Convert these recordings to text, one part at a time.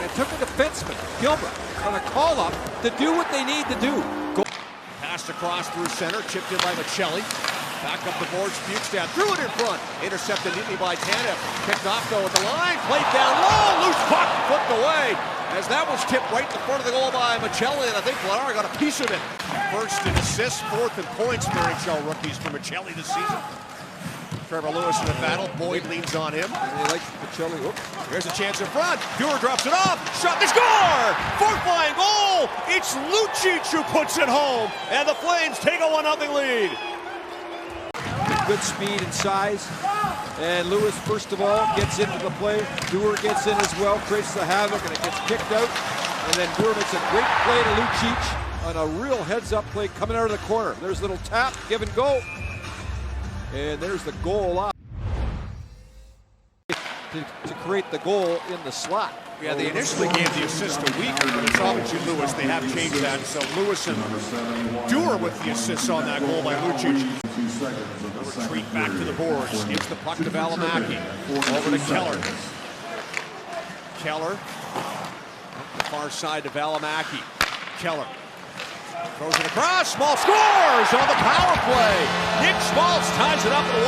it took a defenseman, Gilbert, on a call-up to do what they need to do. Passed across through center, chipped in by Michelli. Back up the boards, Bukestad threw it in front. Intercepted neatly by Tanev. Picked off though at the line, played down low, loose puck, flipped away. As that was tipped right in the front of the goal by Michelli, and I think Vladar got a piece of it. First in assists, fourth in points for NHL rookies for Michelli this season. Trevor Lewis in the battle, Boyd leans on him. And he likes Michelli. Here's a chance in front. Dewar drops it off. Shot, they score! Fourth line goal! It's Lucic who puts it home, and the Flames take a 1-0 lead. Good speed and size. And Lewis, first of all, gets into the play. Dewar gets in as well, creates the havoc, and it gets kicked out. And then Dewar makes a great play to Lucic on a real heads-up play coming out of the corner. There's a little tap, give and go. And there's the goal out to create the goal in the slot. Yeah, they initially gave the assist to Weaker, but it's obviously Lewis. They have changed that. So Lewis and Dewar with the assists on that goal by Lucic. Retreat back to the boards. Gives the puck to Valimaki. Over to Keller. Keller. The far side to Valimaki. Keller. Throws it across. Small scores on the power play. Nick Schmaltz ties it up at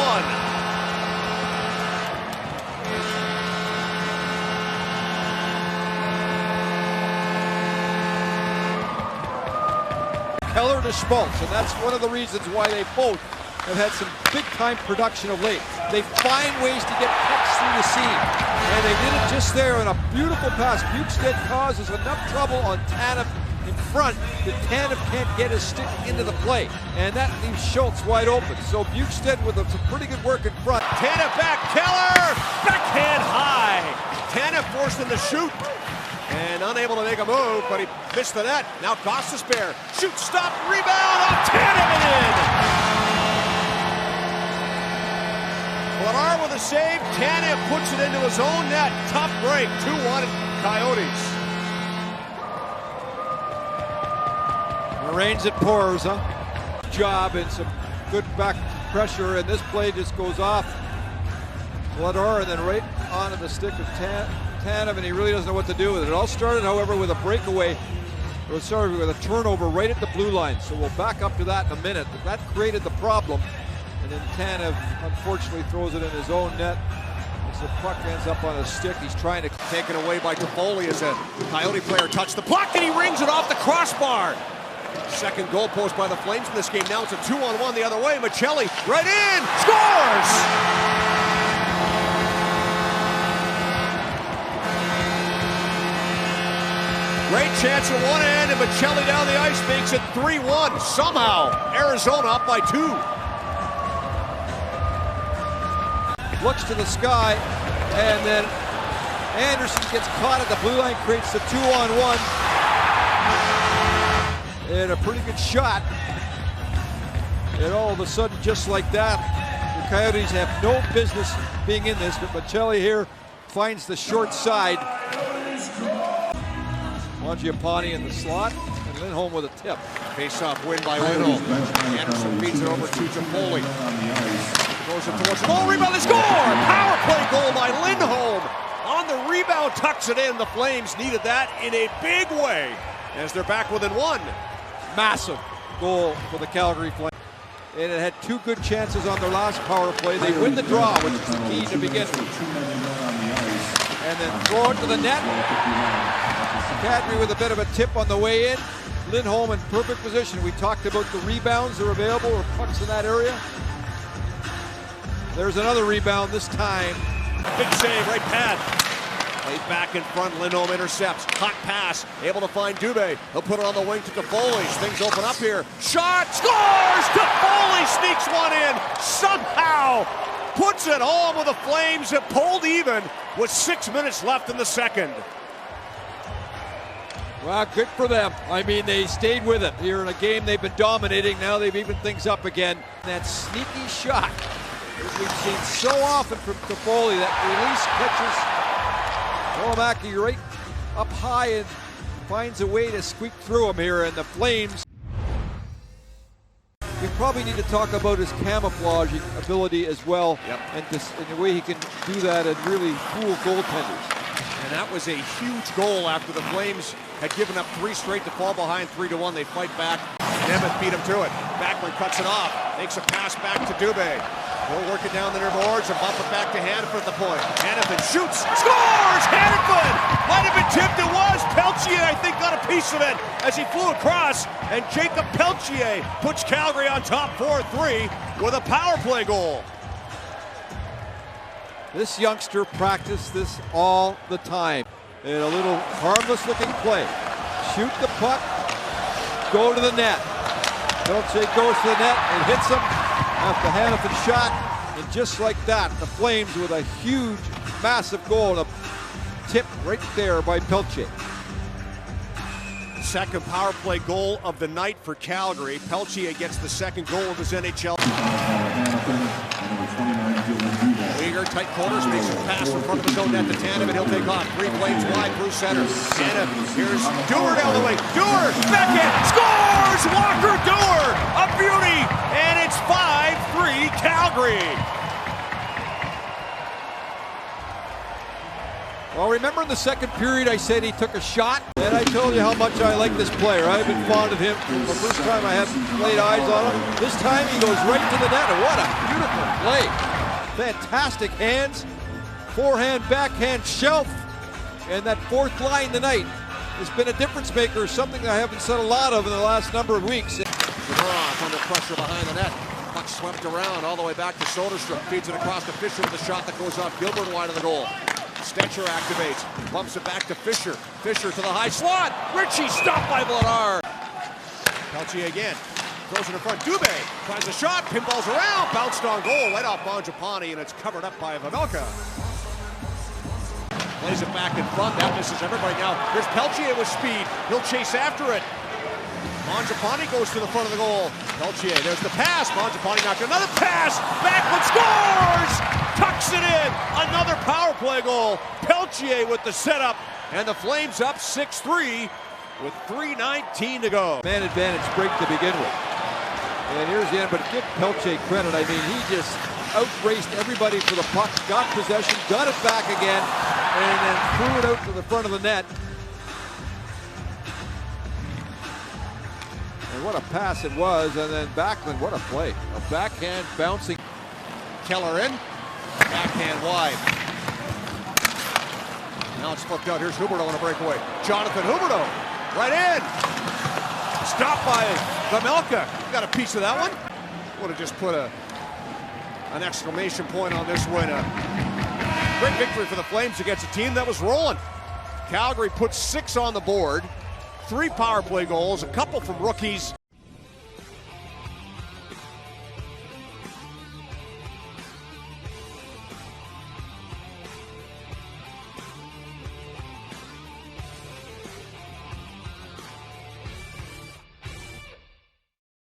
1. Keller to Schmaltz, and that's one of the reasons why they both have had some big-time production of late. They find ways to get pucks through the seam, and they did it just there on a beautiful pass. Bukestad causes enough trouble on Tanev in front that Tanev can't get his stick into the play, and that leaves Schultz wide open. So Bukestad with some pretty good work in front. Tanev back, Keller, backhand high. Tanev forced him to shoot. And unable to make a move, but he missed the net. Now Gostisbehere, shoot, stop, rebound, off Tanev and in! Vladar with a save, Tanev puts it into his own net. Tough break, 2-1 Coyotes. Rains it pours, huh? Job and some good back pressure, and this play just goes off Vladar and then right onto the stick of Tanev, and he really doesn't know what to do with it. It all started, however, with a breakaway. It started with a turnover right at the blue line, so we'll back up to that in a minute. But that created the problem, and then Tanev unfortunately throws it in his own net as the puck ends up on his stick. He's trying to take it away by Toffoli as a Coyote player touched the puck, and he rings it off the crossbar. Second goal post by the Flames in this game. Now it's a 2-on-1 the other way. Michelli right in, scores! Great chance at one end, and Michelli down the ice makes it 3-1. Somehow, Arizona up by 2. Looks to the sky, and then Anderson gets caught at the blue line, creates the 2-on-1. And a pretty good shot. And all of a sudden, just like that, the Coyotes have no business being in this, but Michelli here finds the short side. Mangiapane in the slot, and Lindholm with a tip. Face-off win by Lindholm. Anderson feeds it over to Toffoli. Throws it towards the goal, rebound, they score! Power play goal by Lindholm. On the rebound, tucks it in. The Flames needed that in a big way as they're back within 1. Massive goal for the Calgary Flames. And it had 2 good chances on their last power play. They win the draw, which is the key to begin with. And then throw it to the net. Kadri with a bit of a tip on the way in. Lindholm in perfect position. We talked about the rebounds that are available, or pucks in that area. There's another rebound this time. Big save, right pad. Played back in front, Lindholm intercepts. Hot pass, able to find Dubé. He'll put it on the wing to Toffoli. Things open up here. Shot, scores! Toffoli sneaks one in. Somehow puts it home with the Flames. It pulled even with 6 minutes left in the second. Well, good for them. I mean, they stayed with it here in a game they've been dominating. Now they've evened things up again. That sneaky shot that we've seen so often from Toffoli, that release catches Valimaki right up high and finds a way to squeak through him here. And the Flames, we probably need to talk about his camouflaging ability as well. Yep. And the way he can do that and really fool goaltenders. And that was a huge goal after the Flames had given up 3 straight to fall behind 3-1. They fight back. Nemeth beat him to it. Backlund cuts it off. Makes a pass back to Dubé. He'll work it down the near boards and bump it back to Hannaford at the point. Hannaford shoots, scores! Hannaford! Might have been tipped, it was. Peltier, I think, got a piece of it as he flew across. And Jacob Peltier puts Calgary on top 4-3 with a power play goal. This youngster practiced this all the time. In a little harmless looking play. Shoot the puck, go to the net. Peltier goes to the net and hits him after Hannaford shot. And just like that, the Flames with a huge, massive goal. A tip right there by Peltier. Second power play goal of the night for Calgary. Peltier gets the second goal of his NHL. Uyghur, tight corners, makes a pass in front of his own net to Tanev, and he'll take off. 3 Flames wide through center. Tanev, here's Dewar down the way. Dewar, backhand, scores! Walker Dewar, a beauty! And it's 5-3 Calgary. Well, remember in the second period I said he took a shot? And I told you how much I like this player. I've been fond of him from the first time I had laid eyes on him. This time he goes right to the net, and what a beautiful play. Fantastic hands, forehand, backhand, shelf. And that fourth line tonight has been a difference maker, something I haven't said a lot of in the last number of weeks. Zadorov under pressure behind the net. Puck swept around all the way back to Soderstrom. Feeds it across to Fisher with a shot that goes off Gilbert wide of the goal. Stetcher activates, bumps it back to Fisher. Fisher to the high slot. Ritchie stopped by Vladar. Peltier again. Throws it in front. Dubé tries a shot. Pinballs around. Bounced on goal right off Mangiapane, and it's covered up by Vanoka. Plays it back in front. That misses everybody now. Here's Peltier with speed. He'll chase after it. Mangiapane goes to the front of the goal. Peltier, there's the pass. Mangiapane knocked another pass. Backward scores! Tucks it in. Another power play goal. Peltier with the setup. And the Flames up 6-3 with 3:19 to go. Man advantage break to begin with. And here's the end, but give Peltier credit. I mean, he just outraced everybody for the puck, got possession, got it back again, and then threw it out to the front of the net. And what a pass it was, and then Backlund, what a play. A backhand bouncing. Keller in, backhand wide. Now it's flipped out. Here's Huberdeau on a breakaway. Jonathan Huberdeau, right in. Stopped by Vejmelka. Got a piece of that one. Would have just put an exclamation point on this win. A great victory for the Flames against a team that was rolling. Calgary put 6 on the board, 3 power play goals, a couple from rookies.